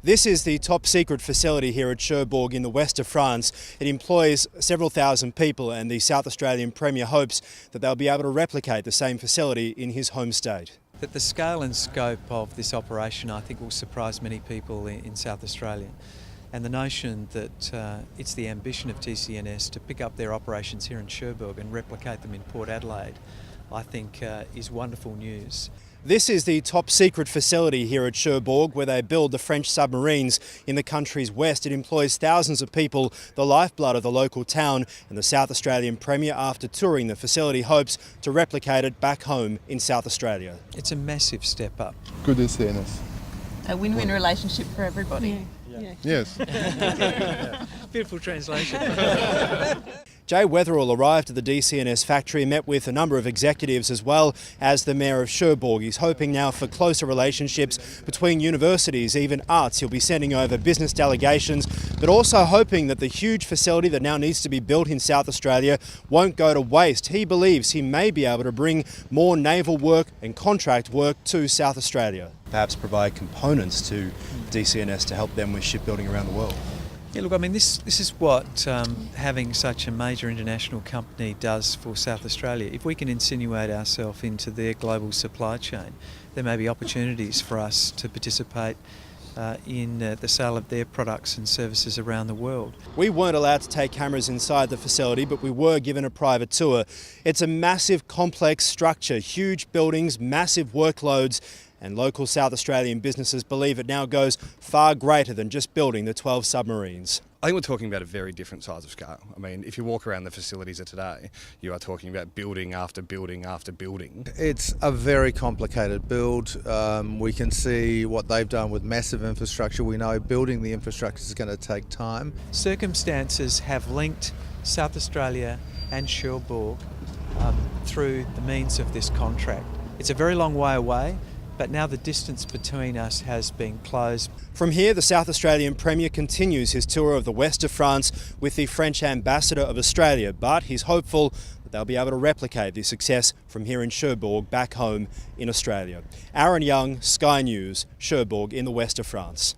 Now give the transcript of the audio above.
This is the top secret facility here at Cherbourg in the west of France. It employs several thousand people, and the South Australian Premier hopes that they'll be able to replicate the same facility in his home state. That the scale and scope of this operation, I think, will surprise many people in South Australia. And the notion that it's the ambition of DCNS to pick up their operations here in Cherbourg and replicate them in Port Adelaide, I think is wonderful news. This is the top secret facility here at Cherbourg, where they build the French submarines in the country's west. It employs thousands of people, the lifeblood of the local town, and the South Australian Premier, after touring the facility, hopes to replicate it back home in South Australia. It's a massive step up. Good DCNS. A win-win relationship for everybody. Yeah. Yes. Beautiful translation. Jay Weatherall arrived at the DCNS factory and met with a number of executives as well as the Mayor of Cherbourg. He's hoping now for closer relationships between universities, even arts. He'll be sending over business delegations, but also hoping that the huge facility that now needs to be built in South Australia won't go to waste. He believes he may be able to bring more naval work and contract work to South Australia. Perhaps provide components to DCNS to help them with shipbuilding around the world. Yeah, look, I mean, this is what having such a major international company does for South Australia. If we can insinuate ourselves into their global supply chain, there may be opportunities for us to participate in the sale of their products and services around the world. We weren't allowed to take cameras inside the facility, but we were given a private tour. It's a massive, complex structure, huge buildings, massive workloads, and local South Australian businesses believe it now goes far greater than just building the 12 submarines. I think we're talking about a very different size of scale. I mean, if you walk around the facilities of today, you are talking about building after building after building. It's a very complicated build. We can see what they've done with massive infrastructure. We know building the infrastructure is going to take time. Circumstances have linked South Australia and Cherbourg through the means of this contract. It's a very long way away, but now the distance between us has been closed. From here, the South Australian Premier continues his tour of the west of France with the French Ambassador of Australia, but he's hopeful that they'll be able to replicate the success from here in Cherbourg back home in Australia. Ahron Young, Sky News, Cherbourg in the west of France.